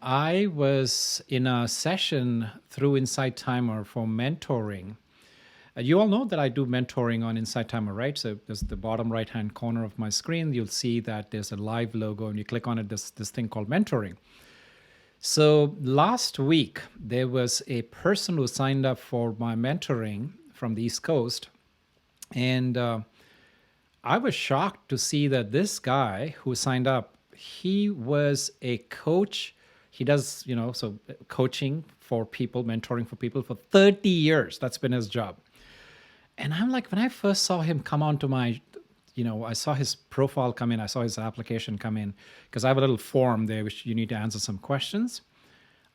I was in a session through Insight Timer for mentoring. You all know that I do mentoring on Insight Timer, right? So there's the bottom right-hand corner of my screen. You'll see that there's a live logo, and you click on it, this thing called mentoring. So last week, there was a person who signed up for my mentoring from the East Coast. And I was shocked to see that this guy who signed up, he was a coach. He does, so coaching for people, mentoring for people for 30 years. That's been his job. And I'm like, when I first saw him come onto my, I saw his profile come in, I saw his application come in, because I have a little form there which you need to answer some questions.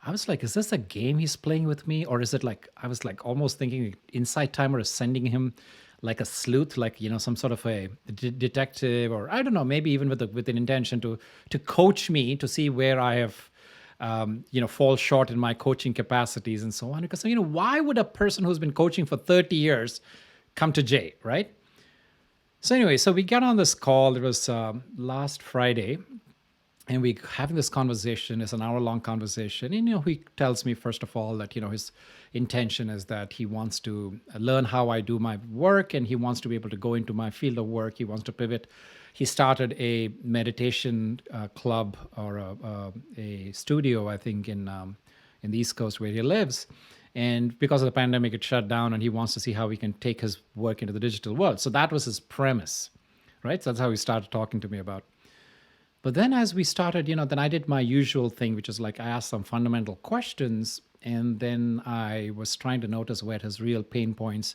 I was like, is this a game he's playing with me? Or is it like, I was like almost thinking Insight Timer is sending him like a sleuth, like, some sort of a detective, or I don't know, maybe even with an intention to coach me to see where I have, fall short in my coaching capacities and so on. Because, why would a person who's been coaching for 30 years come to Jay, right? So anyway, so we got on this call. It was last Friday, and we having this conversation. It's an hour-long conversation. And, he tells me, first of all, that, his intention is that he wants to learn how I do my work, and he wants to be able to go into my field of work. He wants to pivot. He started a meditation club or a studio, I think, in the East Coast where he lives. And because of the pandemic, it shut down, and he wants to see how he can take his work into the digital world. So that was his premise, right? So that's how he started talking to me about. But then as we started, then I did my usual thing, which is like I asked some fundamental questions, and then I was trying to notice where his real pain points,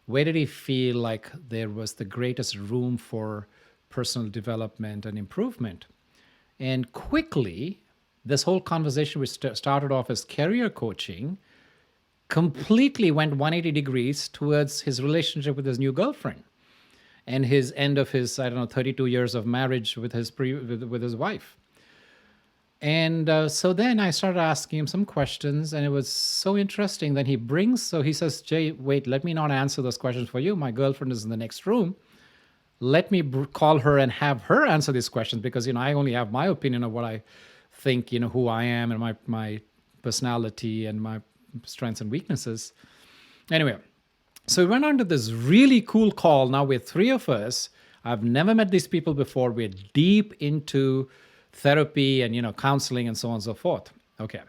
where did he feel like there was the greatest room for personal development and improvement. And quickly, this whole conversation, which started off as career coaching, completely went 180 degrees towards his relationship with his new girlfriend and his end of his, 32 years of marriage with his wife. And so then I started asking him some questions, and it was so interesting that he says, Jay, wait, let me not answer those questions for you. My girlfriend is in the next room. Let me call her and have her answer these questions, because, I only have my opinion of what I think, who I am and my personality and my strengths and weaknesses. Anyway, so we went on to this really cool call. Now we're three of us. I've never met these people before. We're deep into therapy and, counseling and so on and so forth. Okay.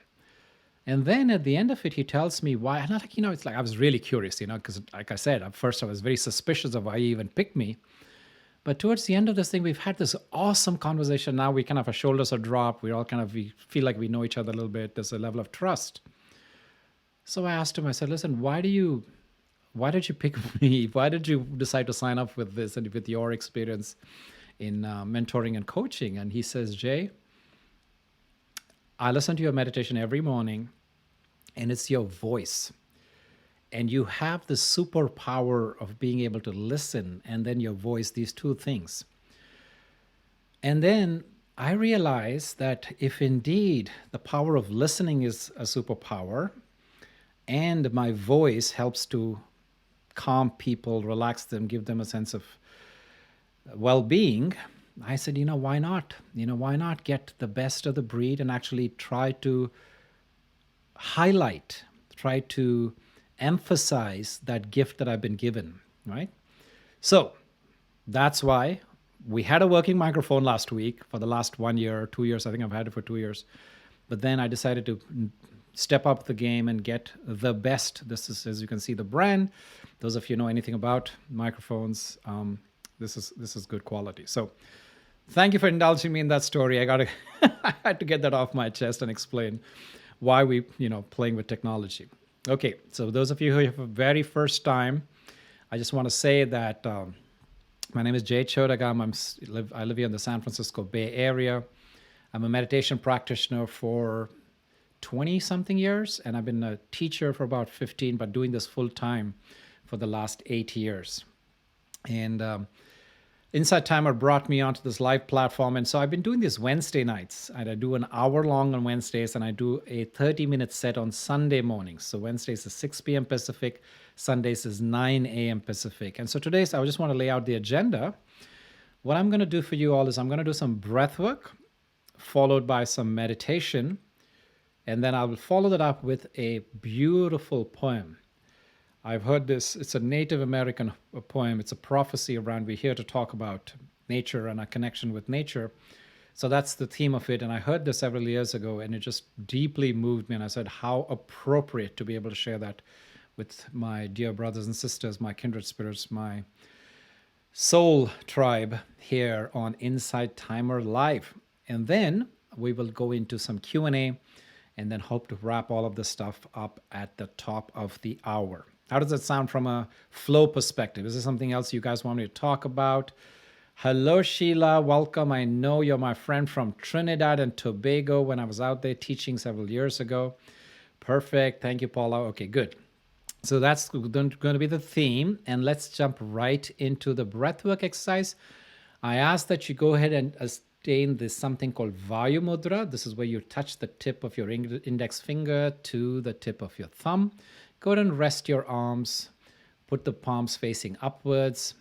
And then at the end of it, he tells me why. And I'm like, it's like I was really curious, because like I said, at first I was very suspicious of why he even picked me. But towards the end of this thing, we've had this awesome conversation. Now we kind of, our shoulders are dropped. We feel like we know each other a little bit. There's a level of trust. So I asked him, I said, listen, why did you pick me? Why did you decide to sign up with this and with your experience in mentoring and coaching? And he says, Jay, I listen to your meditation every morning, and it's your voice. And you have the superpower of being able to listen and then your voice, these two things. And then I realized that if indeed the power of listening is a superpower, and my voice helps to calm people, relax them, give them a sense of well-being, I said, why not? Why not get the best of the breed and actually try to emphasize that gift that I've been given, right? So that's why we had a working microphone last week for the last 1 year or 2 years. I think I've had it for 2 years. But then I decided to step up the game and get the best. This is, as you can see, the brand. Those of you know anything about microphones, this is good quality. So thank you for indulging me in that story. I had to get that off my chest and explain why we, playing with technology. Okay, so those of you who have a very first time, I just want to say that my name is Jay Chodagam. I live here in the San Francisco Bay Area. I'm a meditation practitioner for 20-something years, and I've been a teacher for about 15, but doing this full time for the last 8 years. And Insight Timer brought me onto this live platform, and so I've been doing this Wednesday nights, and I do an hour long on Wednesdays, and I do a 30-minute set on Sunday mornings. So Wednesdays is 6 p.m. Pacific, Sundays is 9 a.m. Pacific. And so today, I just want to lay out the agenda. What I'm going to do for you all is I'm going to do some breath work, followed by some meditation, And then I will follow that up with a beautiful poem. I've heard this. It's a Native American poem. It's a prophecy around. We're here to talk about nature and our connection with nature. So that's the theme of it. And I heard this several years ago, and it just deeply moved me. And I said, how appropriate to be able to share that with my dear brothers and sisters, my kindred spirits, my soul tribe here on Inside Timer Live. And then we will go into some Q&A and then hope to wrap all of this stuff up at the top of the hour. How does that sound from a flow perspective? Is there something else you guys want me to talk about? Hello, Sheila. Welcome. I know you're my friend from Trinidad and Tobago when I was out there teaching several years ago. Perfect. Thank you, Paula. Okay, good. So that's going to be the theme. And let's jump right into the breathwork exercise. I ask that you go ahead and attain this something called Vayu Mudra. This is where you touch the tip of your index finger to the tip of your thumb. Go ahead and rest your arms. Put the palms facing upwards,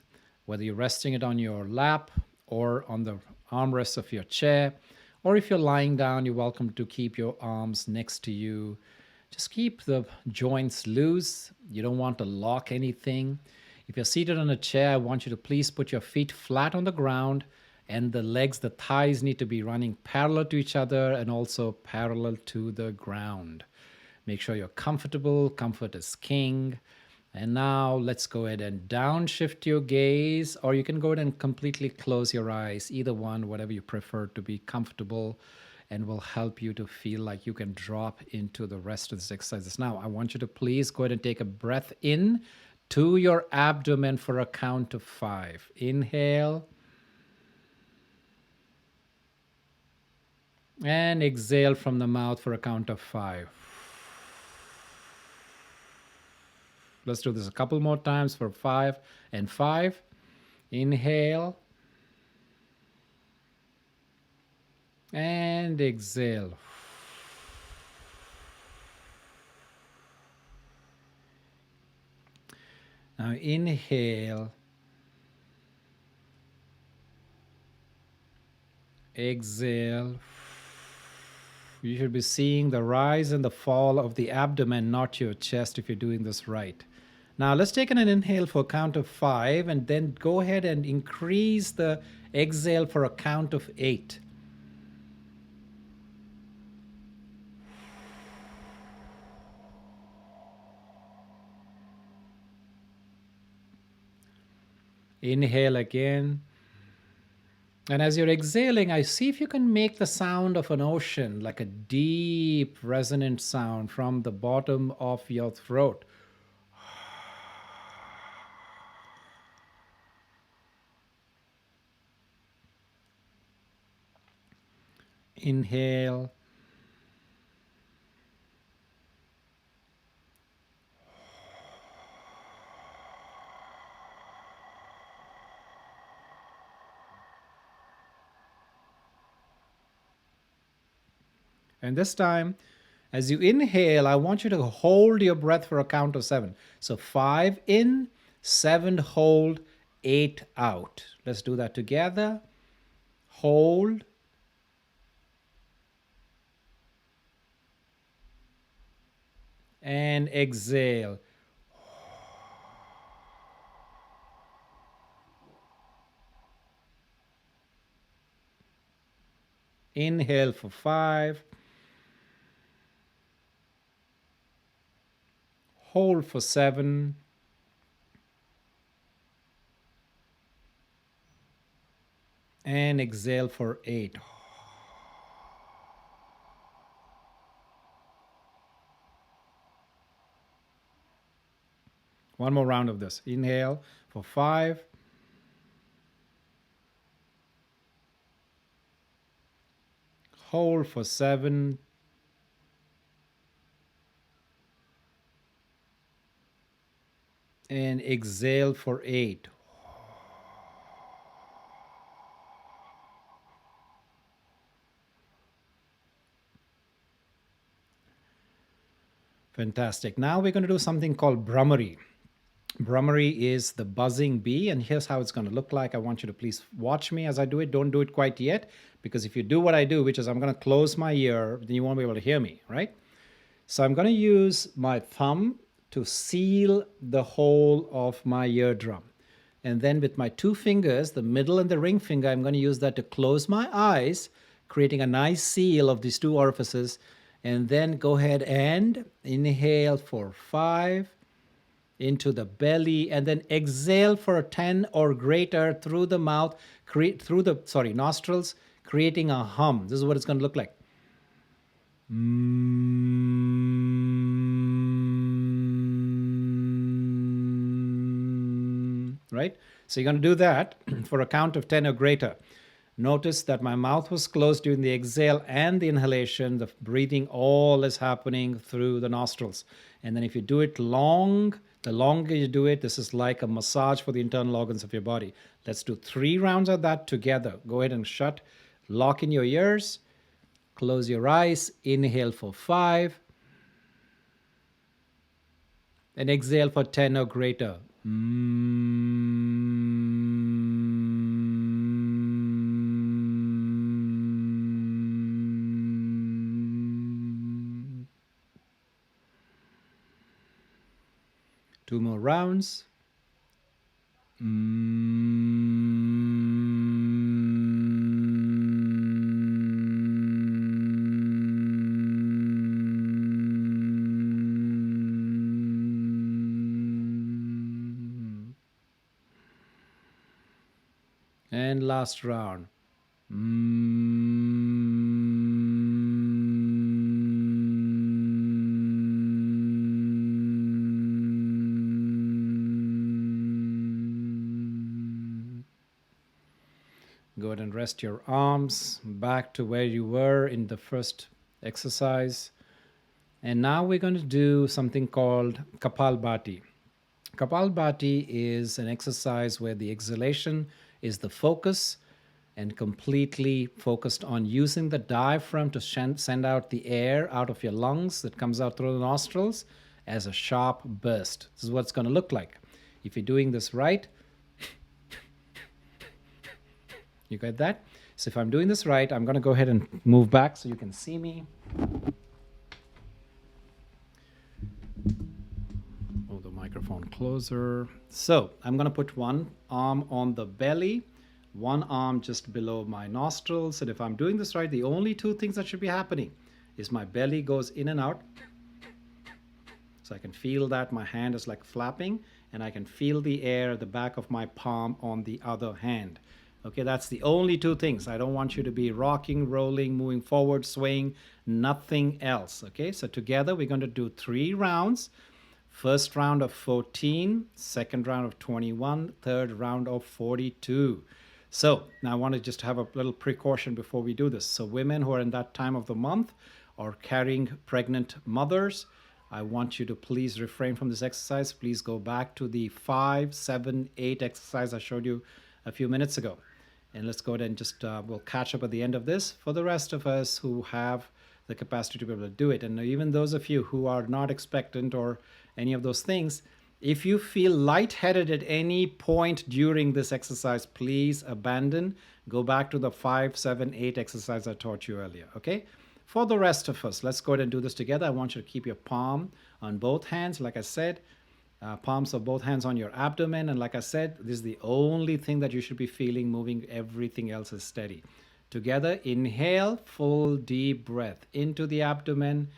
whether you're resting it on your lap or on the armrest of your chair. Or if you're lying down, you're welcome to keep your arms next to you. Just keep the joints loose. You don't want to lock anything. If you're seated on a chair, I want you to please put your feet flat on the ground, and the legs, the thighs need to be running parallel to each other and also parallel to the ground. Make sure you're comfortable. Comfort is king. And now let's go ahead and downshift your gaze, or you can go ahead and completely close your eyes. Either one, whatever you prefer to be comfortable, and will help you to feel like you can drop into the rest of this exercise. Now, I want you to please go ahead and take a breath in to your abdomen for a count of 5. Inhale. And exhale from the mouth for a count of 5. Let's do this a couple more times for 5 and 5. Inhale. And exhale. Now inhale. Exhale. You should be seeing the rise and the fall of the abdomen, not your chest, if you're doing this right. Now let's take an inhale for a count of 5, and then go ahead and increase the exhale for a count of 8. Inhale again. And as you're exhaling, I see if you can make the sound of an ocean, like a deep resonant sound from the bottom of your throat. Inhale. And this time, as you inhale, I want you to hold your breath for a count of 7. So 5 in, 7 hold, 8 out. Let's do that together. Hold. And exhale. Inhale for 5. Hold for 7. And exhale for 8. One more round of this. Inhale for 5. Hold for 7. And exhale for 8. Fantastic. Now we're going to do something called Brahmari. Brahmari is the buzzing bee, and here's how it's going to look like. I want you to please watch me as I do it. Don't do it quite yet, because if you do what I do, which is I'm going to close my ear, then you won't be able to hear me, right? So I'm going to use my thumb to seal the whole of my eardrum. And then with my two fingers, the middle and the ring finger, I'm going to use that to close my eyes, creating a nice seal of these two orifices. And then go ahead and inhale for 5 into the belly, and then exhale for 10 or greater through the mouth, through the nostrils, creating a hum. This is what it's going to look like. Right? So you're going to do that for a count of 10 or greater. Notice that my mouth was closed during the exhale and the inhalation. The breathing all is happening through the nostrils. And then if you do it long, the longer you do it, this is like a massage for the internal organs of your body. Let's do 3 rounds of that together. Go ahead and lock in your ears, close your eyes, inhale for 5, and exhale for 10 or greater. 2 more rounds. And last round. Go ahead and rest your arms back to where you were in the first exercise. And now we're going to do something called Kapalbhati. Kapalbhati is an exercise where the exhalation is the focus and completely focused on using the diaphragm to send out the air out of your lungs that comes out through the nostrils as a sharp burst. This is what it's going to look like. If you're doing this right, you get that? So if I'm doing this right, I'm going to go ahead and move back so you can see me. Move the microphone closer. So I'm going to put one arm on the belly, one arm just below my nostrils. And if I'm doing this right, the only 2 things that should be happening is my belly goes in and out. So I can feel that my hand is like flapping, and I can feel the air at the back of my palm on the other hand. Okay, that's the only 2 things. I don't want you to be rocking, rolling, moving forward, swaying, nothing else. Okay, so together we're going to do 3 rounds. First round of 14, second round of 21, third round of 42. So now I want to just have a little precaution before we do this. So women who are in that time of the month or carrying pregnant mothers, I want you to please refrain from this exercise. Please go back to the 5, 7, 8 exercise I showed you a few minutes ago. And let's go ahead and just, we'll catch up at the end of this for the rest of us who have the capacity to be able to do it. And even those of you who are not expectant or any of those things, if you feel lightheaded at any point during this exercise, please abandon. Go back to the 5, 7, 8 exercise I taught you earlier, okay? For the rest of us, let's go ahead and do this together. I want you to keep your palm on both hands, like I said. Palms of both hands on your abdomen. And like I said, this is the only thing that you should be feeling moving. Everything else is steady. Together, inhale, full deep breath into the abdomen,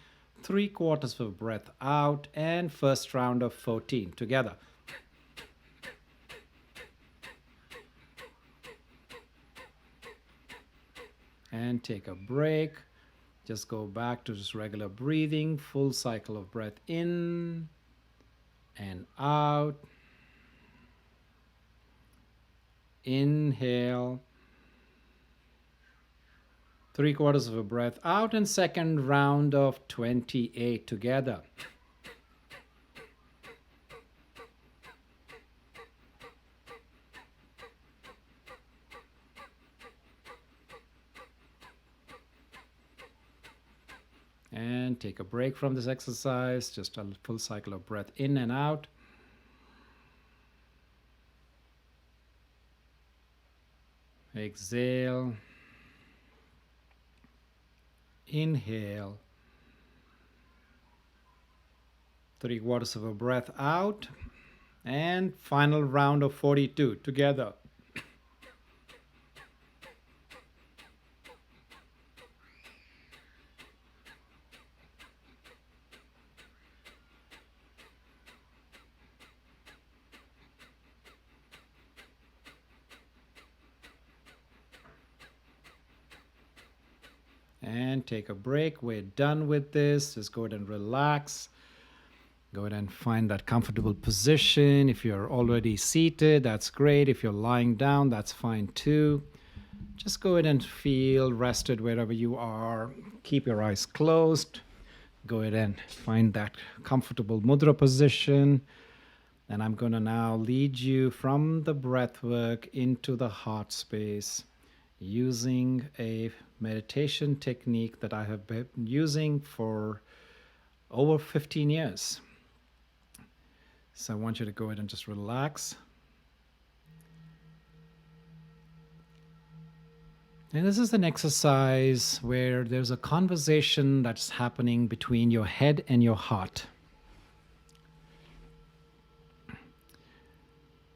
3/4 of a breath out, and first round of 14 together. And take a break. Just go back to just regular breathing, full cycle of breath in and out. Inhale. 3/4 of a breath out, and second round of 28 together. And take a break from this exercise, just a full cycle of breath in and out. Exhale. Inhale. 3/4 of a breath out. And final round of 42 together. And take a break. We're done with this. Just go ahead and relax. Go ahead and find that comfortable position. If you're already seated, that's great. If you're lying down, that's fine too. Just go ahead and feel rested wherever you are. Keep your eyes closed. Go ahead and find that comfortable mudra position. And I'm going to now lead you from the breath work into the heart space using a meditation technique that I have been using for over 15 years. So I want you to go ahead and just relax. And this is an exercise where there's a conversation that's happening between your head and your heart.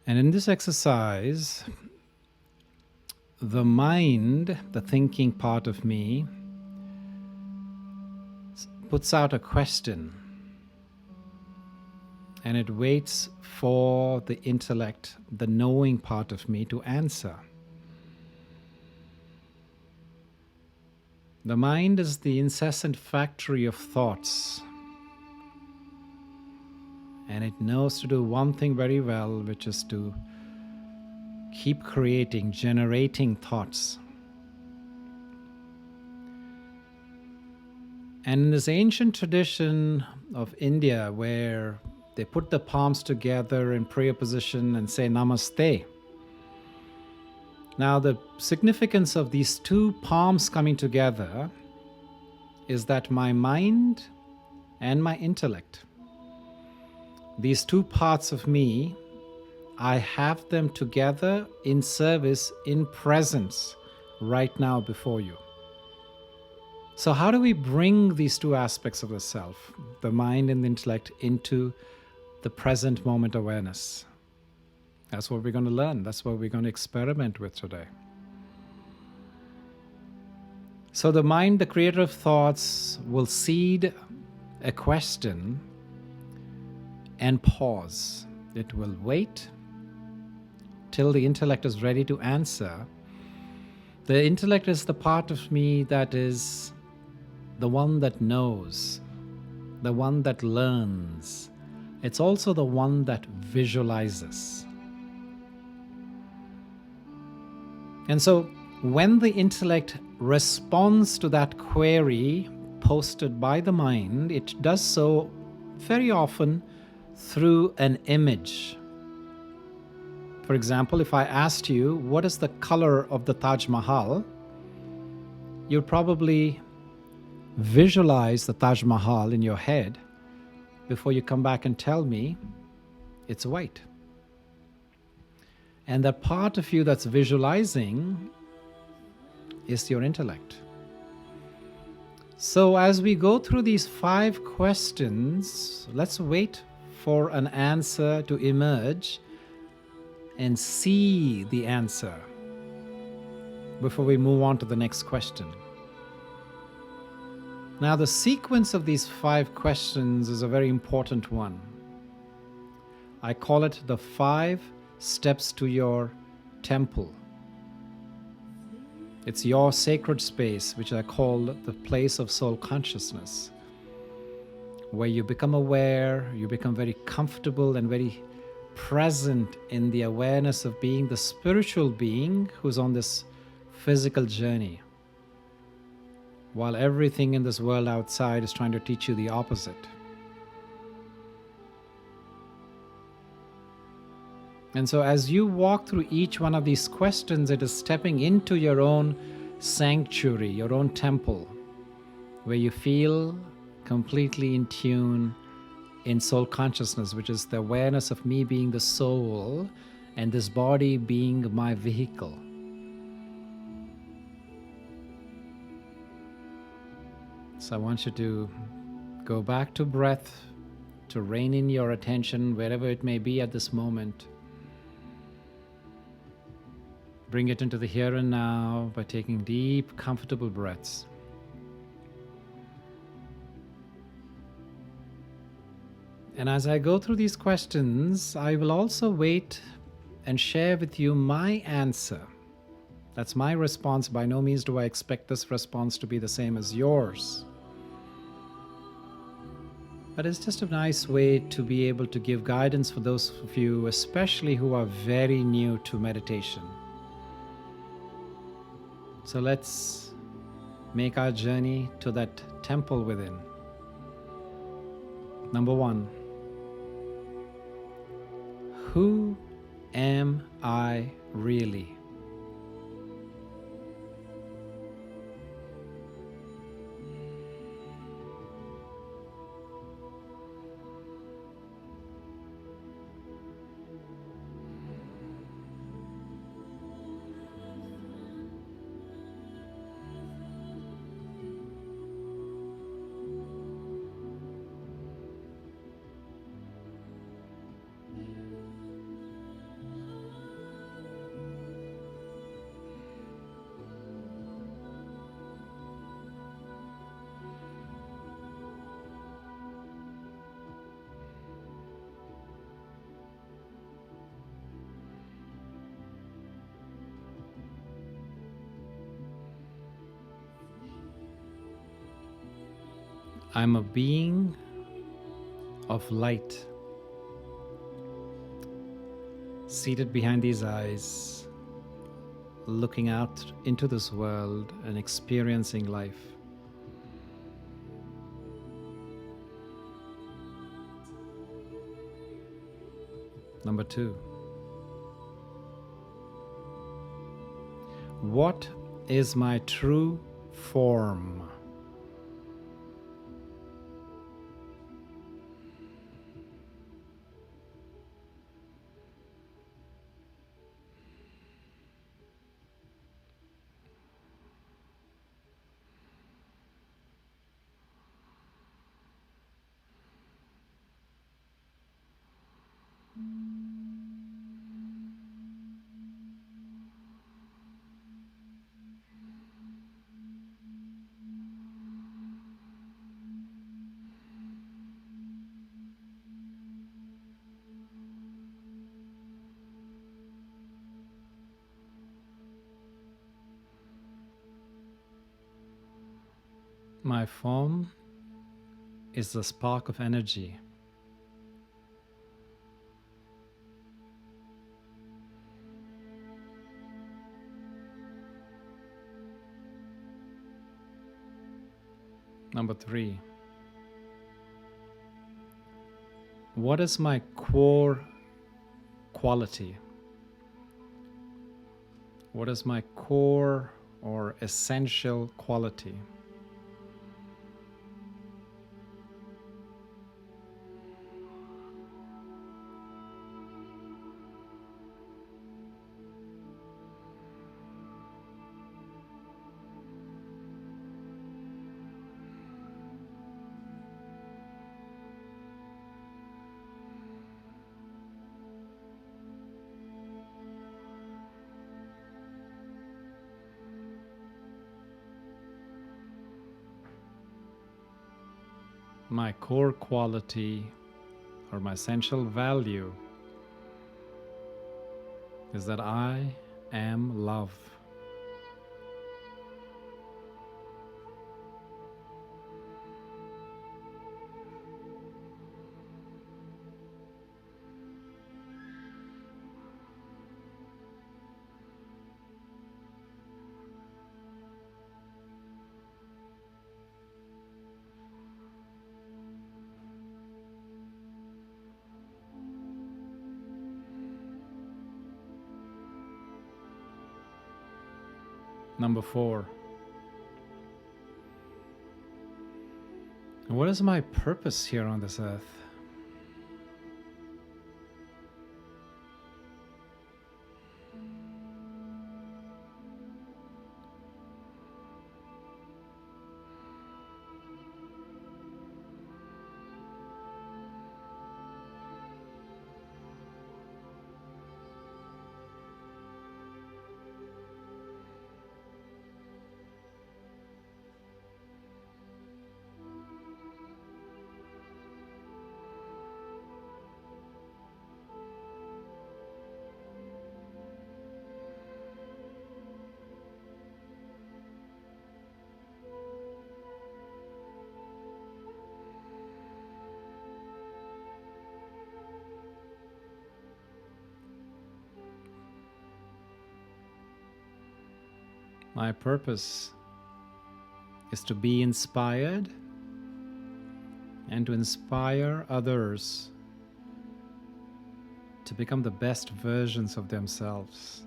And in this exercise, the mind, the thinking part of me, puts out a question. And it waits for the intellect, the knowing part of me, to answer. The mind is the incessant factory of thoughts. And it knows to do one thing very well, which is to keep creating, generating thoughts. And in this ancient tradition of India, where they put the palms together in prayer position and say Namaste. Now, the significance of these two palms coming together is that my mind and my intellect, these two parts of me, I have them together in service, in presence, right now before you. So how do we bring these two aspects of the self, the mind and the intellect, into the present moment awareness? That's what we're going to learn. That's what we're going to experiment with today. So the mind, the creator of thoughts, will seed a question and pause. It will wait till the intellect is ready to answer. The intellect is the part of me that is the one that knows, the one that learns. It's also the one that visualizes. And so when the intellect responds to that query posted by the mind, it does so very often through an image. For example, if I asked you, what is the color of the Taj Mahal? You'll probably visualize the Taj Mahal in your head before you come back and tell me it's white. And that part of you that's visualizing is your intellect. So as we go through these 5 questions, let's wait for an answer to emerge and see the answer before we move on to the next question. Now, the sequence of these 5 questions is a very important one. I call it the 5 steps to your temple. It's your sacred space, which I call the place of soul consciousness, where you become aware, you become very comfortable and very present in the awareness of being the spiritual being who's on this physical journey, while everything in this world outside is trying to teach you the opposite. And so as you walk through each one of these questions, it is stepping into your own sanctuary, your own temple, where you feel completely in tune in soul consciousness, which is the awareness of me being the soul and this body being my vehicle. So I want you to go back to breath to rein in your attention wherever it may be at this moment. Bring it into the here and now by taking deep, comfortable breaths. And as I go through these questions, I will also wait and share with you my answer. That's my response. By no means do I expect this response to be the same as yours. But it's just a nice way to be able to give guidance for those of you, especially who are very new to meditation. So let's make our journey to that temple within. Number 1. Who am I really? I'm a being of light, seated behind these eyes, looking out into this world and experiencing life. Number 2. What is my true form? My form is the spark of energy. Number 3. What is my core quality? What is my core or essential quality? My core quality or my essential value is that I am love. Number 4. What is my purpose here on this earth? My purpose is to be inspired and to inspire others to become the best versions of themselves.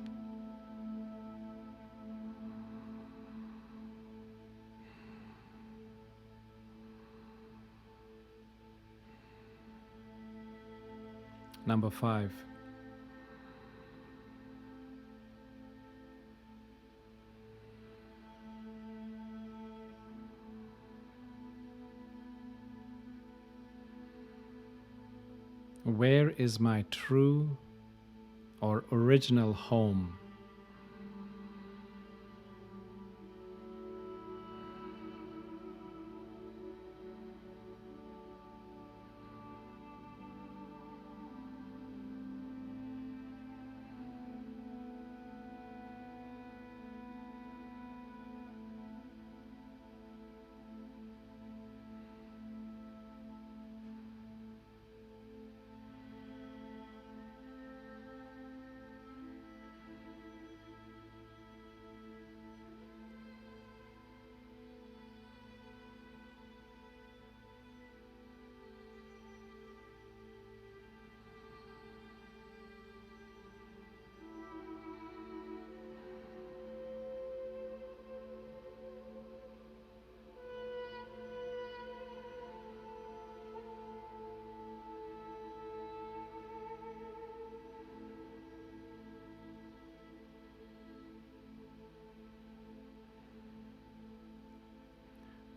Number 5. Where is my true or original home?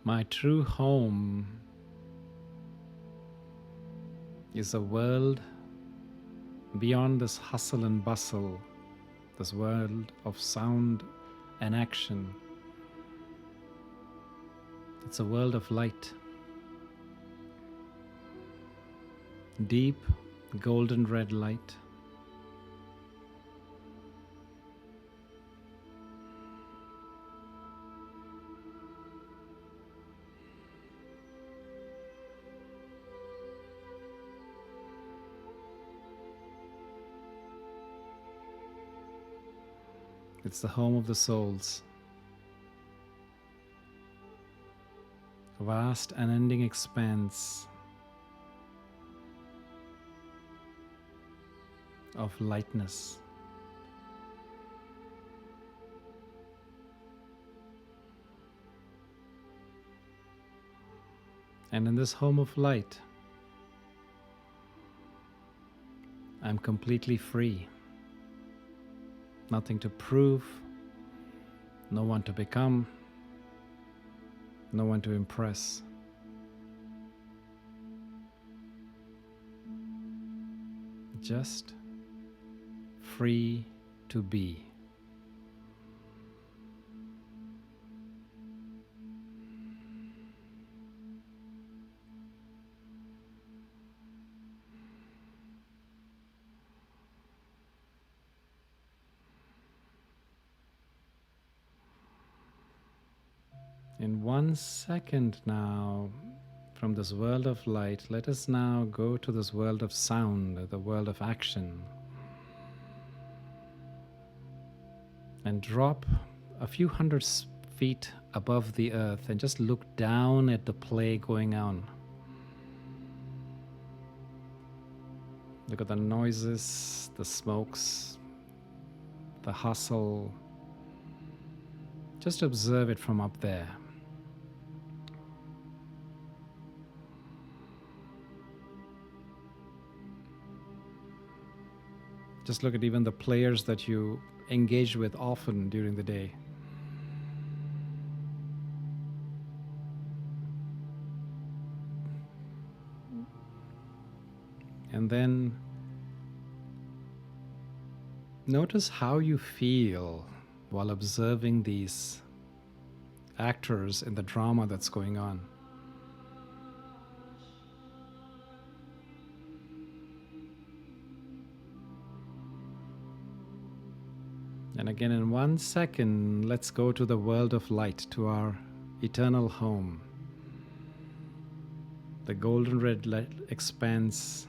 My true home is a world beyond this hustle and bustle, this world of sound and action. It's a world of light, deep golden red light. It's the home of the souls. A vast, unending expanse of lightness. And in this home of light, I'm completely free. Nothing to prove, no one to become, no one to impress. Just free to be. In 1 second now, from this world of light, let us now go to this world of sound, the world of action, and drop a few hundred feet above the earth and just look down at the play going on. Look at the noises, the smokes, the hustle. Just observe it from up there. Just look at even the players that you engage with often during the day. And then notice how you feel while observing these actors in the drama that's going on. And again, in 1 second, let's go to the world of light, to our eternal home. The golden red light expands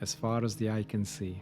as far as the eye can see.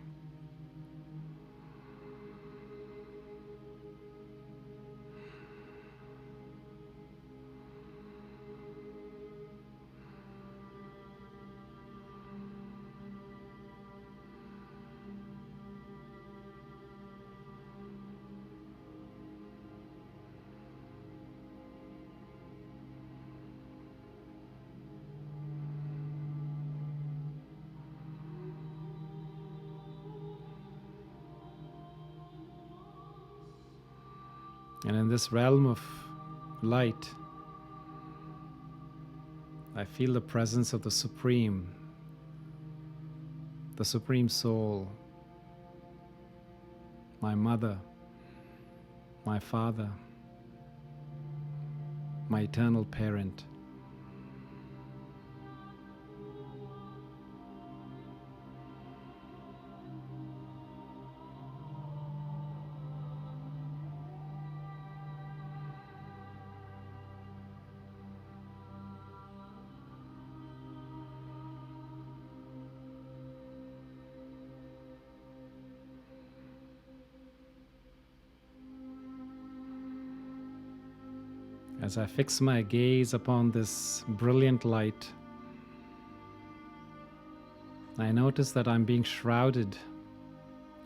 And in this realm of light, I feel the presence of the Supreme Soul, my mother, my father, my eternal parent. As I fix my gaze upon this brilliant light, I notice that I'm being shrouded,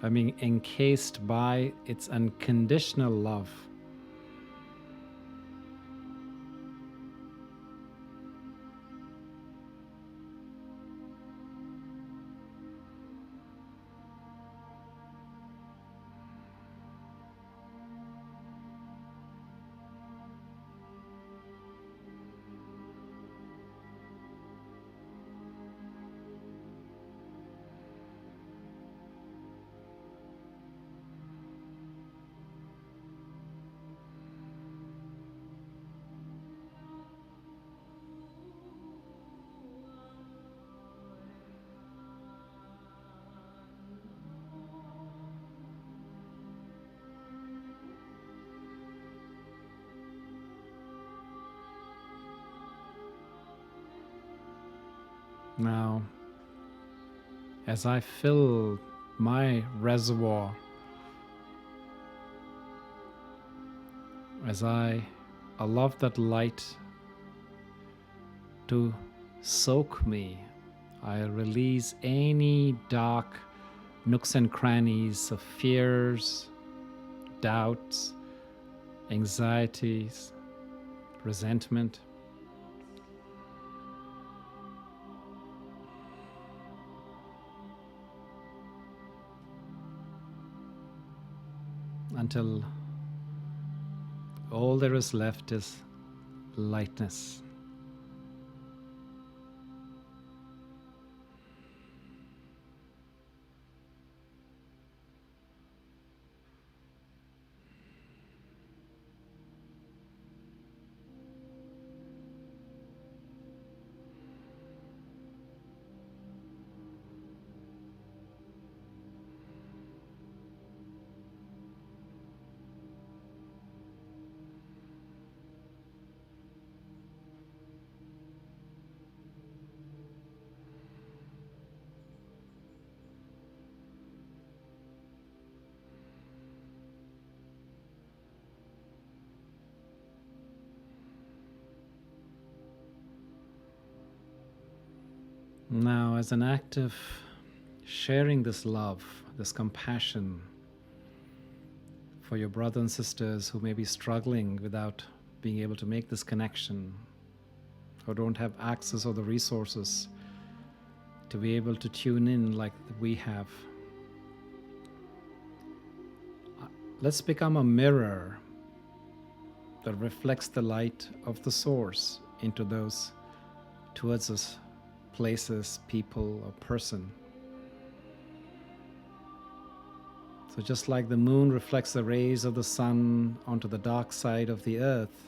I'm being encased by its unconditional love. Now, as I fill my reservoir, as I allow that light to soak me, I release any dark nooks and crannies of fears, doubts, anxieties, resentment. Until all there is left is lightness. Now, as an act of sharing this love, this compassion for your brothers and sisters who may be struggling without being able to make this connection, or don't have access or the resources to be able to tune in like we have, let's become a mirror that reflects the light of the source into those towards us places, people, or person. So just like the moon reflects the rays of the sun onto the dark side of the earth,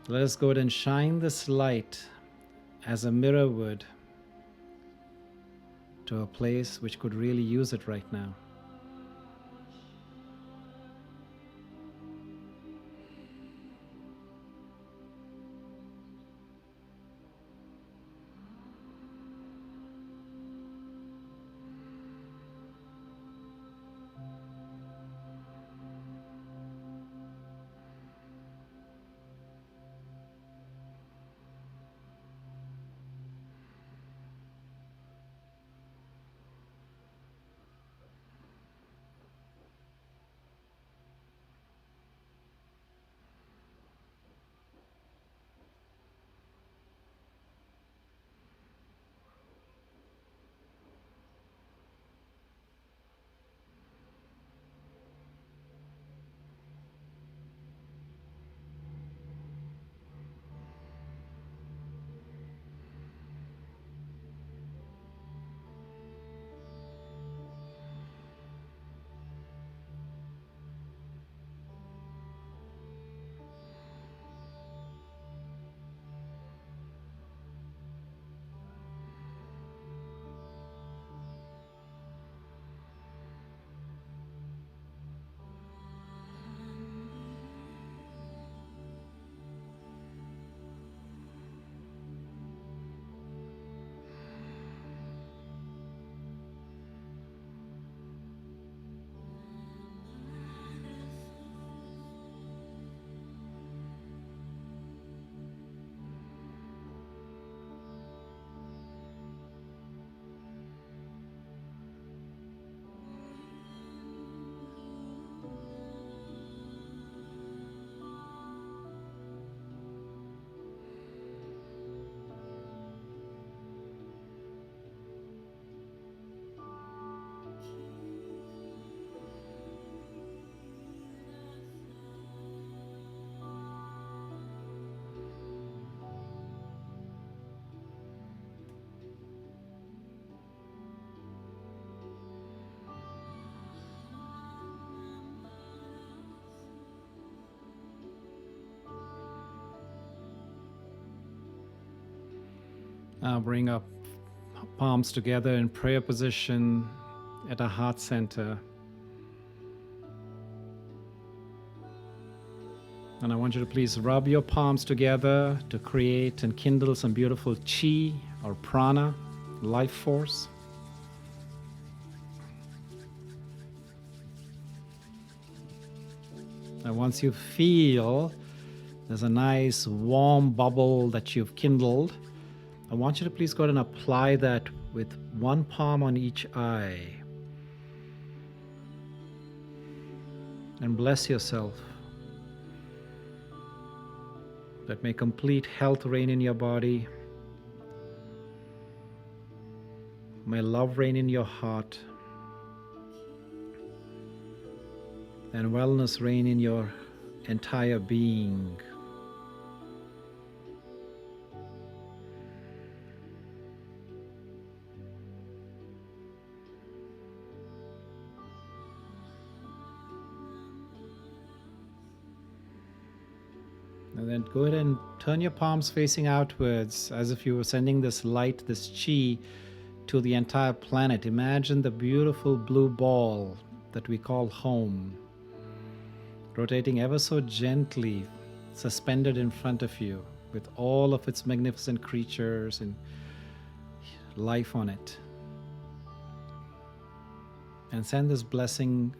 let us go ahead and shine this light as a mirror would to a place which could really use it right now. Now bring up palms together in prayer position at our heart center. And I want you to please rub your palms together to create and kindle some beautiful chi or prana, life force. And once you feel there's a nice warm bubble that you've kindled, I want you to please go ahead and apply that with one palm on each eye. And bless yourself. That may complete health reign in your body. May love reign in your heart. And wellness reign in your entire being. And then go ahead and turn your palms facing outwards as if you were sending this light, this chi, to the entire planet. Imagine the beautiful blue ball that we call home, rotating ever so gently, suspended in front of you, with all of its magnificent creatures and life on it. And send this blessing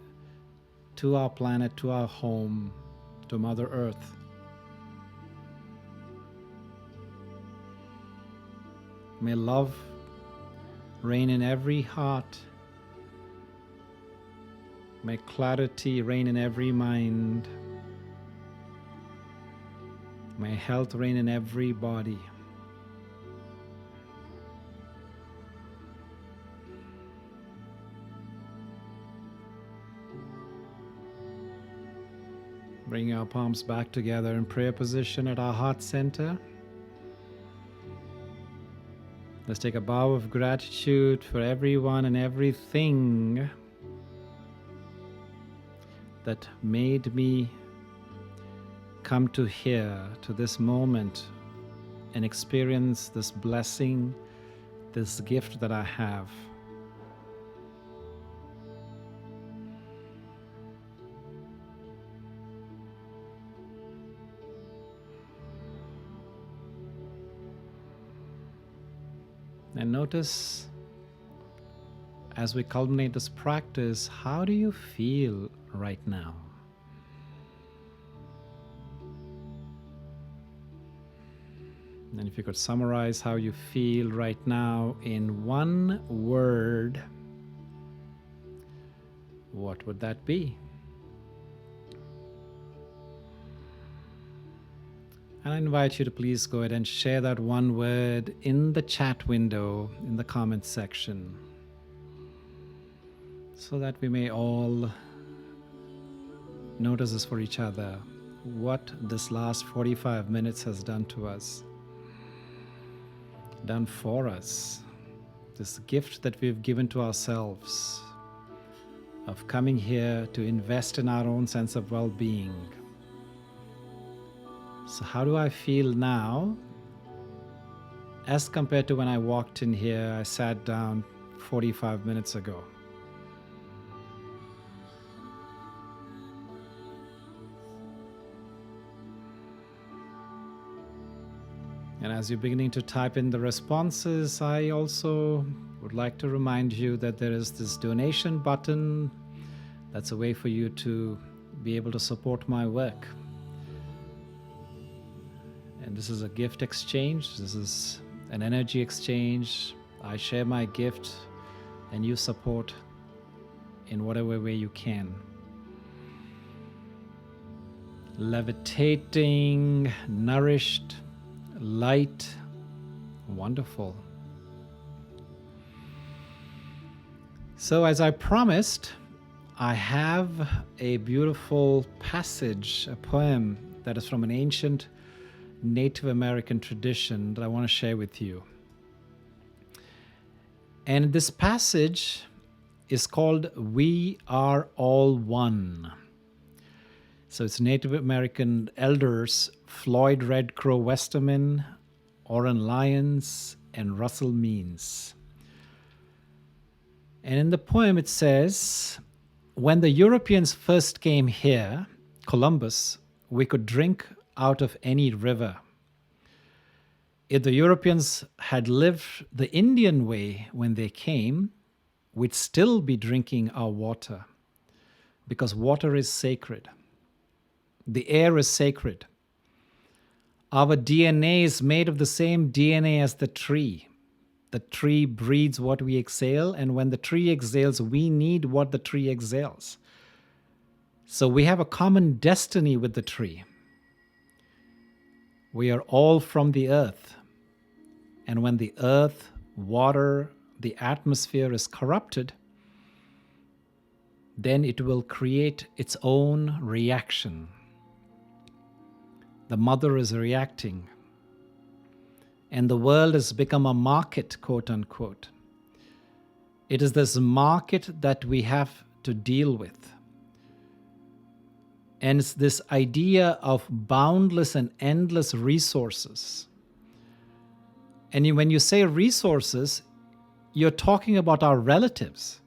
to our planet, to our home, to Mother Earth. May love reign in every heart. May clarity reign in every mind. May health reign in every body. Bring our palms back together in prayer position at our heart center. Let's take a bow of gratitude for everyone and everything that made me come to here, to this moment, and experience this blessing, this gift that I have. And notice, as we culminate this practice, how do you feel right now? And if you could summarize how you feel right now in one word, what would that be? And I invite you to please go ahead and share that one word in the chat window in the comments section, so that we may all notice this for each other, what this last 45 minutes has done to us, done for us, this gift that we've given to ourselves of coming here to invest in our own sense of well-being. So how do I feel now as compared to when I walked in here, I sat down 45 minutes ago? And as you're beginning to type in the responses, I also would like to remind you that there is this donation button. That's a way for you to be able to support my work. And this is a gift exchange. This is an energy exchange. I share my gift and you support in whatever way you can. Levitating, nourished, light, wonderful. So as I promised, I have a beautiful passage, a poem that is from an ancient Native American tradition that I want to share with you. And this passage is called "We Are All One." So it's Native American elders Floyd Red Crow Westerman, Oren Lyons, and Russell Means. And in the poem it says, when the Europeans first came here, Columbus, we could drink out of any river. If the Europeans had lived the Indian way when they came, we'd still be drinking our water, because water is sacred. The air is sacred. Our DNA is made of the same DNA as the tree. The tree breathes what we exhale, and when the tree exhales, we need what the tree exhales. So we have a common destiny with the tree. We are all from the earth. And when the earth, water, the atmosphere is corrupted, then it will create its own reaction. The mother is reacting. And the world has become a market, quote unquote. It is this market that we have to deal with. And it's this idea of boundless and endless resources. And when you say resources, you're talking about our relatives,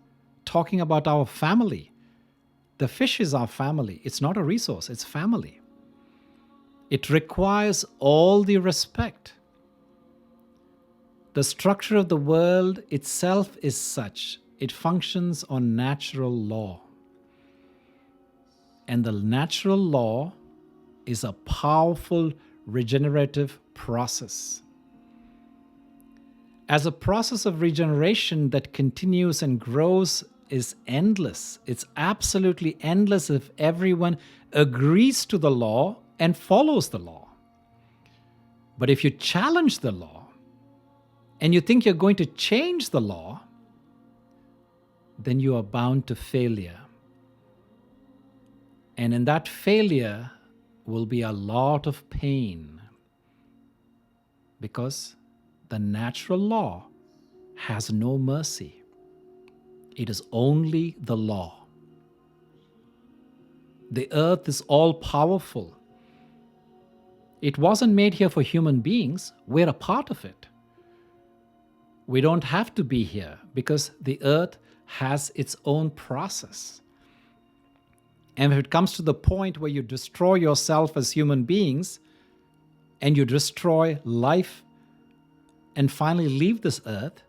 talking about our family. The fish is our family. It's not a resource, it's family. It requires all the respect. The structure of the world itself is such. It functions on natural law. And the natural law is a powerful regenerative process. As a process of regeneration that continues and grows is endless. It's absolutely endless if everyone agrees to the law and follows the law. But if you challenge the law, and you think you're going to change the law, then you are bound to failure. And in that failure will be a lot of pain, because the natural law has no mercy. It is only the law. The earth is all powerful. It wasn't made here for human beings. We're a part of it. We don't have to be here because the earth has its own process. And if it comes to the point where you destroy yourself as human beings and you destroy life and finally leave this earth,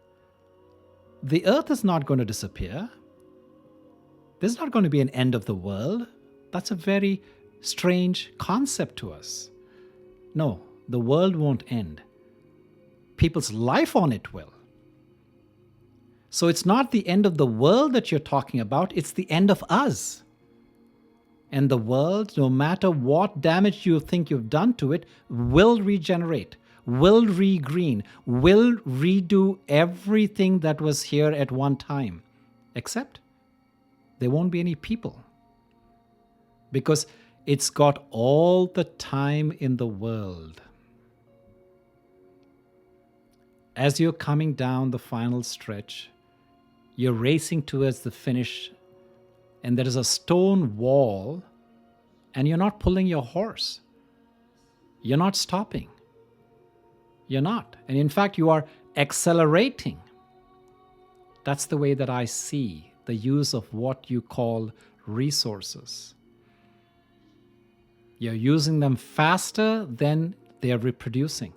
the earth is not going to disappear. There's not going to be an end of the world. That's a very strange concept to us. No, the world won't end. People's life on it will. So it's not the end of the world that you're talking about, it's the end of us. And the world, no matter what damage you think you've done to it, will regenerate, will regreen, will redo everything that was here at one time. Except there won't be any people. Because it's got all the time in the world. As you're coming down the final stretch, you're racing towards the finish, and there is a stone wall, and you're not pulling your horse. You're not stopping. You're not. And in fact, you are accelerating. That's the way that I see the use of what you call resources. You're using them faster than they are reproducing.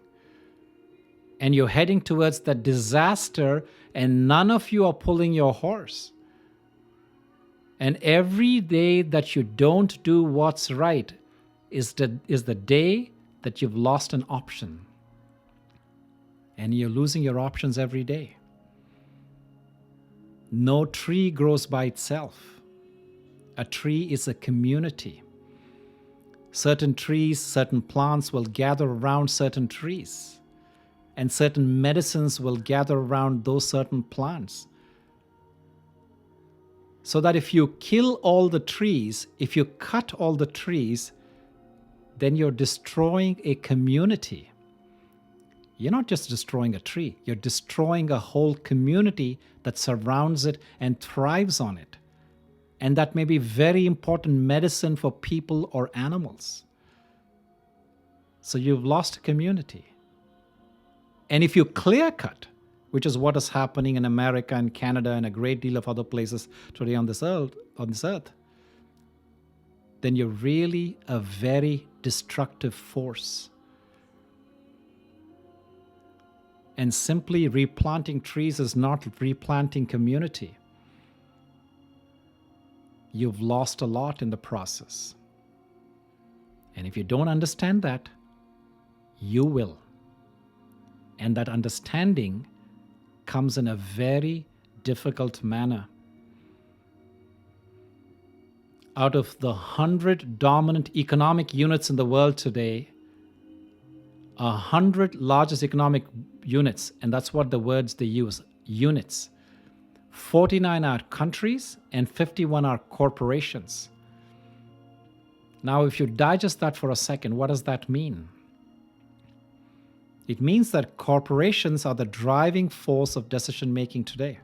And you're heading towards that disaster, and none of you are pulling your horse. And every day that you don't do what's right is the day that you've lost an option. And you're losing your options every day. No tree grows by itself. A tree is a community. Certain trees, certain plants will gather around certain trees. And certain medicines will gather around those certain plants. So that if you kill all the trees, if you cut all the trees, then you're destroying a community. You're not just destroying a tree, you're destroying a whole community that surrounds it and thrives on it. And that may be very important medicine for people or animals. So you've lost a community. And if you clear cut, which is what is happening in America and Canada and a great deal of other places today on this earth, then you're really a very destructive force. And simply replanting trees is not replanting community. You've lost a lot in the process. And if you don't understand that, you will. And that understanding comes in a very difficult manner. Out of the 100 dominant economic units in the world today, 100 largest economic units, and that's what the words they use, units. 49 are countries and 51 are corporations. Now, if you digest that for a second, what does that mean? It means that corporations are the driving force of decision making today.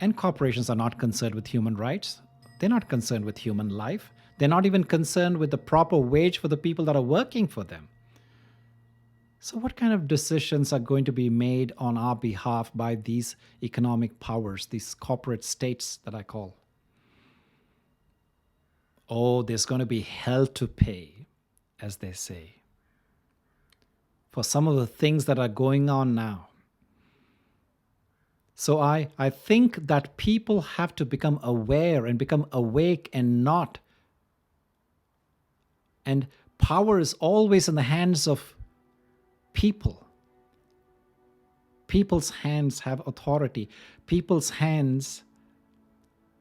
And corporations are not concerned with human rights. They're not concerned with human life. They're not even concerned with the proper wage for the people that are working for them. So what kind of decisions are going to be made on our behalf by these economic powers, these corporate states that I call? Oh, there's going to be hell to pay, as they say, for some of the things that are going on now. So I think that people have to become aware and become awake and not. And power is always in the hands of people. People's hands have authority. People's hands,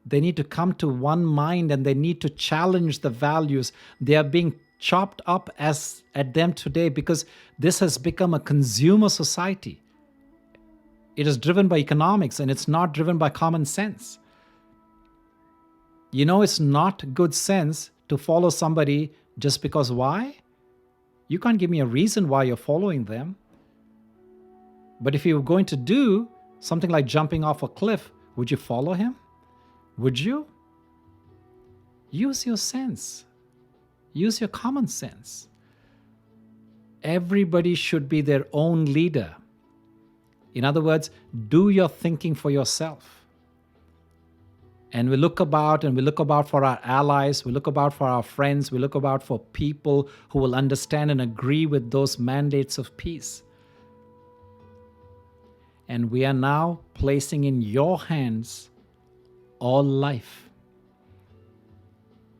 they need to come to one mind and they need to challenge the values. They are being chopped up at them today because this has become a consumer society. It is driven by economics and it's not driven by common sense. You know, it's not good sense to follow somebody just because why? You can't give me a reason why you're following them. But if you were going to do something like jumping off a cliff, would you follow him? Would you? Use your sense. Use your common sense. Everybody should be their own leader. In other words, do your thinking for yourself. And we look about for our allies, we look about for our friends, we look about for people who will understand and agree with those mandates of peace. And we are now placing in your hands all life.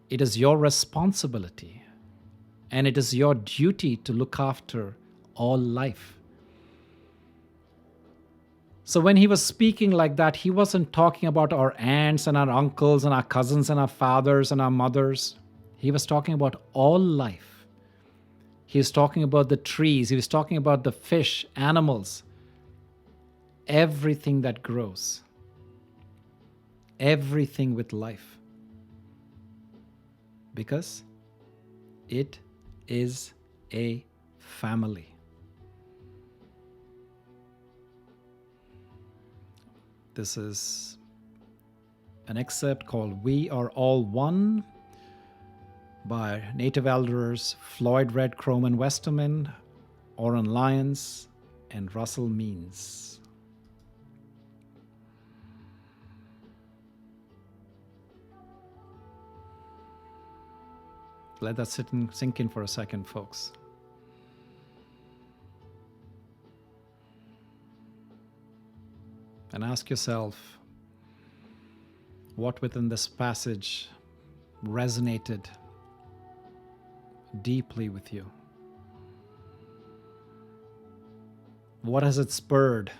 It is your responsibility and it is your duty to look after all life. So when he was speaking like that, he wasn't talking about our aunts and our uncles and our cousins and our fathers and our mothers. He was talking about all life. He was talking about the trees. He was talking about the fish, animals, everything that grows, everything with life. Because it is a family. This is an excerpt called We Are All One by Native Elders Floyd Red Croman Westerman, Oren Lyons, and Russell Means. Let that sink in for a second, folks. And ask yourself, what within this passage resonated deeply with you? What has it spurred?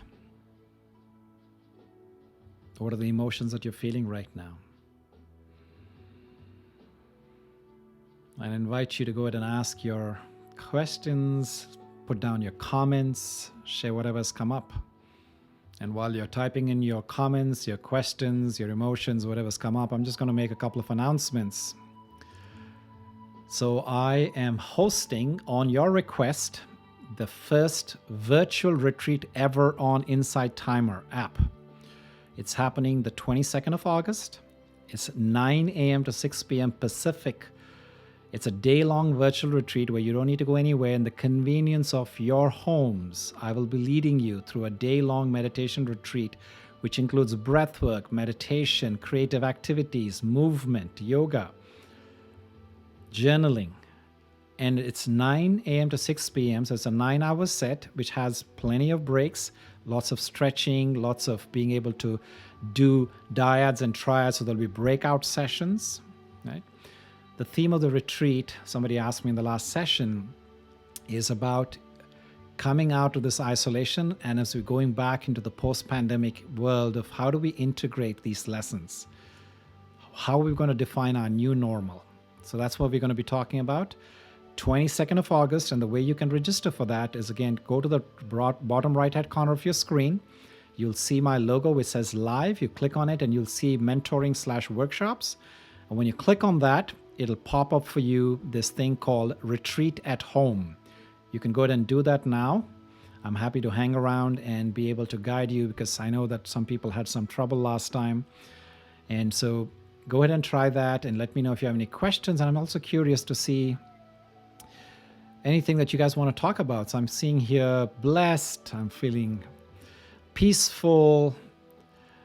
What are the emotions that you're feeling right now? I invite you to go ahead and ask your questions, put down your comments, share whatever's come up. And while you're typing in your comments, your questions, your emotions, whatever's come up, I'm just going to make a couple of announcements. So I am hosting, on your request, the first virtual retreat ever on Insight Timer app. It's happening the 22nd of August. It's 9 a.m. to 6 p.m. Pacific It's a day-long virtual retreat where you don't need to go anywhere in the convenience of your homes. I will be leading you through a day-long meditation retreat, which includes breathwork, meditation, creative activities, movement, yoga, journaling. And it's 9 a.m. to 6 p.m. So it's a 9-hour set, which has plenty of breaks, lots of stretching, lots of being able to do dyads and triads. So there'll be breakout sessions, right? The theme of the retreat, somebody asked me in the last session, is about coming out of this isolation and as we're going back into the post-pandemic world of how do we integrate these lessons? How are we going to define our new normal? So that's what we're going to be talking about. 22nd of August, and the way you can register for that is, again, go to the bottom right-hand corner of your screen. You'll see my logo which says live. You click on it and you'll see mentoring/workshops. And when you click on that, it'll pop up for you this thing called Retreat at Home. You can go ahead and do that now. I'm happy to hang around and be able to guide you because I know that some people had some trouble last time. And so go ahead and try that and let me know if you have any questions. And I'm also curious to see anything that you guys want to talk about. So I'm seeing here blessed, I'm feeling peaceful,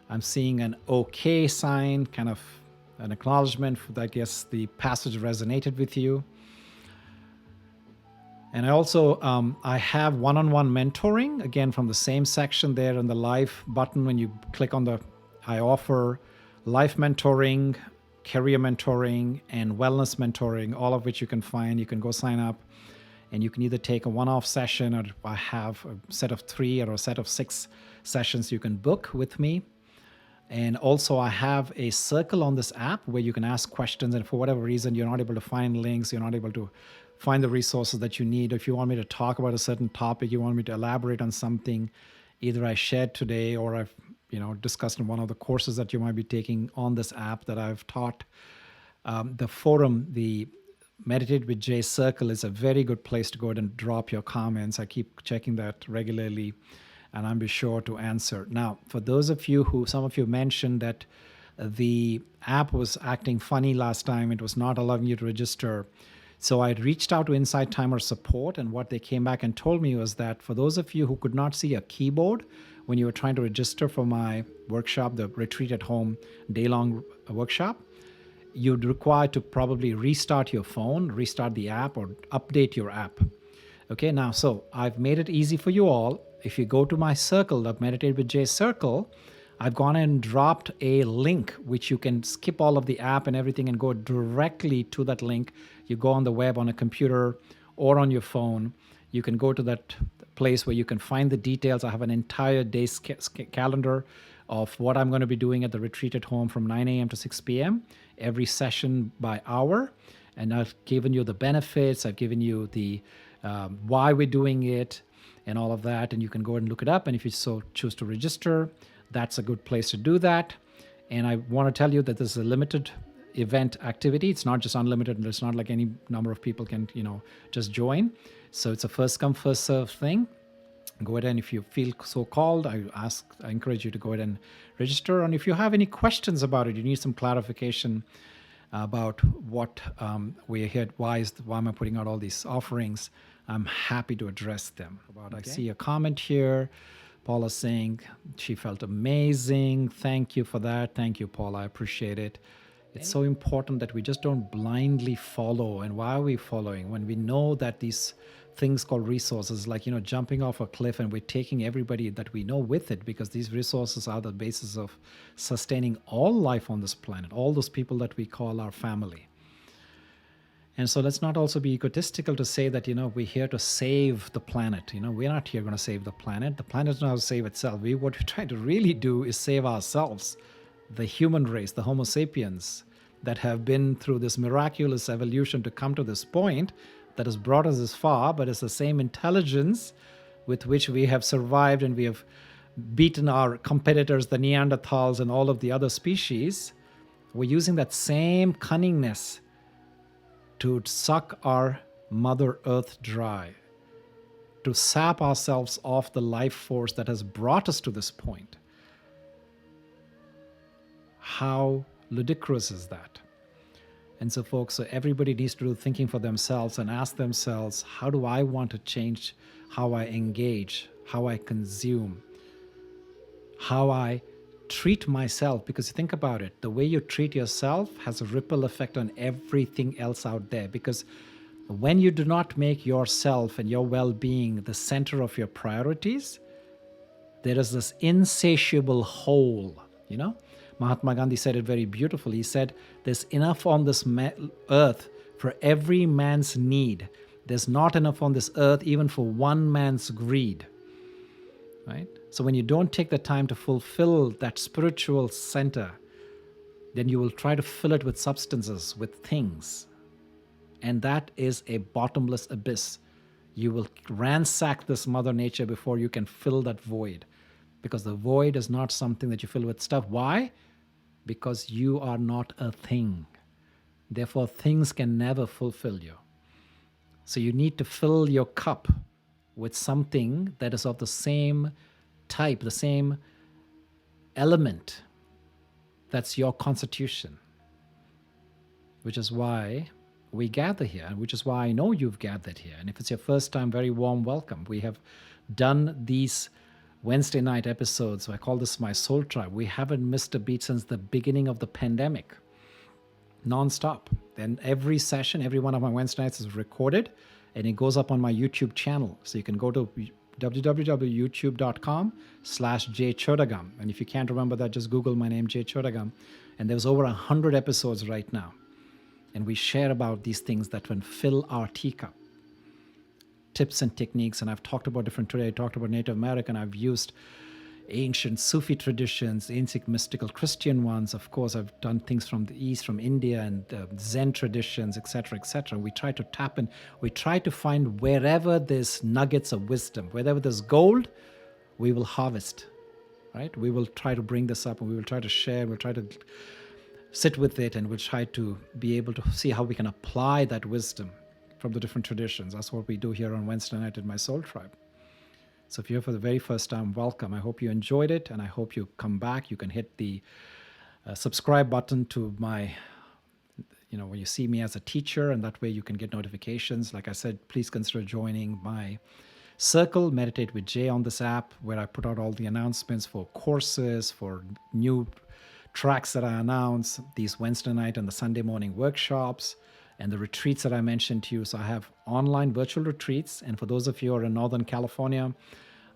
I'm seeing an okay sign, kind of an acknowledgement that I guess the passage resonated with you. And I also, I have one-on-one mentoring, again, from the same section there in the live button. When you click on the, I offer life mentoring, career mentoring, and wellness mentoring, all of which you can find. You can go sign up and you can either take a one-off session or I have a set of 3 or a set of 6 sessions you can book with me. And also I have a circle on this app where you can ask questions, and for whatever reason you're not able to find links, you're not able to find the resources that you need. If you want me to talk about a certain topic, you want me to elaborate on something either I shared today or I've discussed in one of the courses that you might be taking on this app that I've taught, the forum, the Meditate with Jay Circle, is a very good place to go ahead and drop your comments. I keep checking that regularly and I'll be sure to answer. Now, for those of you who, some of you mentioned that the app was acting funny last time, it was not allowing you to register. So I reached out to Insight Timer support, and what they came back and told me was that for those of you who could not see a keyboard when you were trying to register for my workshop, the Retreat at Home day-long workshop, you'd require to probably restart your phone, restart the app, or update your app. Okay, now, so I've made it easy for you all. If you go to my circle, the Meditate with Jay Circle, I've gone and dropped a link which you can skip all of the app and everything and go directly to that link. You go on the web on a computer or on your phone. You can go to that place where you can find the details. I have an entire day's calendar of what I'm going to be doing at the Retreat at Home from 9 a.m. to 6 p.m. every session by hour. And I've given you the benefits. I've given you the why we're doing it and all of that. And you can go ahead and look it up. And if you so choose to register, that's a good place to do that. And I want to tell you that this is a limited event activity. It's not just unlimited. And it's not like any number of people can, just join. So it's a first come, first serve thing. Go ahead and if you feel so called, I encourage you to go ahead and register. And if you have any questions about it, you need some clarification about what we're here, why am I putting out all these offerings, I'm happy to address them. Okay. I see a comment here. Paula saying she felt amazing. Thank you for that. Thank you, Paula. I appreciate it. It's so important that we just don't blindly follow. And why are we following? When we know that these things called resources, like, jumping off a cliff and we're taking everybody that we know with it, because these resources are the basis of sustaining all life on this planet, all those people that we call our family. And so let's not also be egotistical to say that, we're here to save the planet. We're not here going to save the planet. The planet is not going to save itself. What we're trying to really do is save ourselves, the human race, the Homo sapiens, that have been through this miraculous evolution to come to this point that has brought us this far, but it's the same intelligence with which we have survived and we have beaten our competitors, the Neanderthals and all of the other species. We're using that same cunningness to suck our Mother Earth dry, to sap ourselves off the life force that has brought us to this point. How ludicrous is that? And so, folks, so everybody needs to do thinking for themselves and ask themselves, how do I want to change how I engage, how I consume, how I treat myself? Because think about it, the way you treat yourself has a ripple effect on everything else out there. Because when you do not make yourself and your well-being the center of your priorities, there is this insatiable hole, you know? Mahatma Gandhi said it very beautifully. He said, there's enough on this earth for every man's need. There's not enough on this earth even for one man's greed, right? So when you don't take the time to fulfill that spiritual center, then you will try to fill it with substances, with things. And that is a bottomless abyss. You will ransack this Mother Nature before you can fill that void. Because the void is not something that you fill with stuff. Why? Because you are not a thing. Therefore, things can never fulfill you. So you need to fill your cup with something that is of the same type, the same element. That's your constitution. Which is why we gather here, and which is why I know you've gathered here. And if it's your first time, very warm welcome. We have done these Wednesday night episodes. I call this my soul tribe. We haven't missed a beat since the beginning of the pandemic, non-stop. Then every session, every one of my Wednesday nights is recorded, and it goes up on my YouTube channel. So you can go to www.youtube.com/jchodagam. And if you can't remember that, just Google my name, Jay Chodagam. And there's over 100 episodes right now. And we share about these things that can fill our teacup. Tips and techniques, and I've talked about different today. I talked about Native American. I've used ancient Sufi traditions, ancient mystical Christian ones. Of course, I've done things from the East, from India, and Zen traditions, etc., etc. We try to tap in. We try to find wherever there's nuggets of wisdom, wherever there's gold, we will harvest, right? We will try to bring this up, and we will try to share. We'll try to sit with it, and we'll try to be able to see how we can apply that wisdom from the different traditions. That's what we do here on Wednesday night at my Soul Tribe. So if you're here for the very first time, welcome. I hope you enjoyed it, and I hope you come back. You can hit the subscribe button to my, when you see me as a teacher, and that way you can get notifications. Like I said, please consider joining my circle, Meditate with Jay, on this app, where I put out all the announcements for courses, for new tracks that I announce, these Wednesday night and the Sunday morning workshops, and the retreats that I mentioned to you. So I have online virtual retreats. And for those of you who are in Northern California,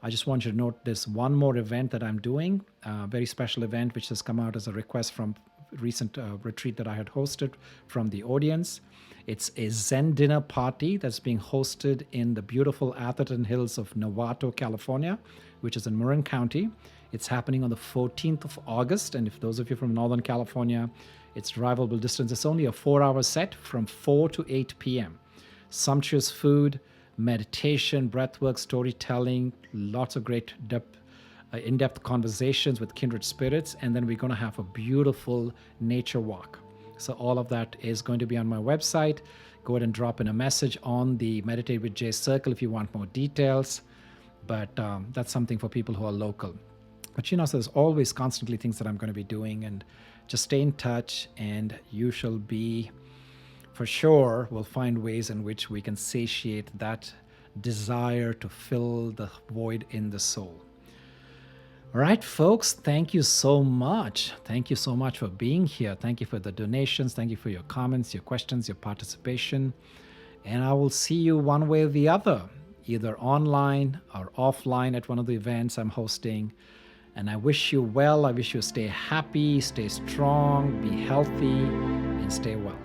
I just want you to note this one more event that I'm doing, a very special event, which has come out as a request from recent retreat that I had hosted from the audience. It's a Zen dinner party that's being hosted in the beautiful Atherton Hills of Novato, California, which is in Marin County. It's happening on the 14th of August. And if those of you from Northern California, it's drivable distance. It's only a 4-hour set from 4 to 8 p.m. Sumptuous food, meditation, breathwork, storytelling, lots of great in-depth conversations with kindred spirits. And then we're going to have a beautiful nature walk. So all of that is going to be on my website. Go ahead and drop in a message on the Meditate with Jay circle if you want more details. But that's something for people who are local. But so there's always constantly things that I'm going to be doing, and just stay in touch, and you shall be, for sure, we'll find ways in which we can satiate that desire to fill the void in the soul. All right, folks, thank you so much. Thank you so much for being here. Thank you for the donations. Thank you for your comments, your questions, your participation. And I will see you one way or the other, either online or offline at one of the events I'm hosting. And I wish you well. I wish you stay happy, stay strong, be healthy, and stay well.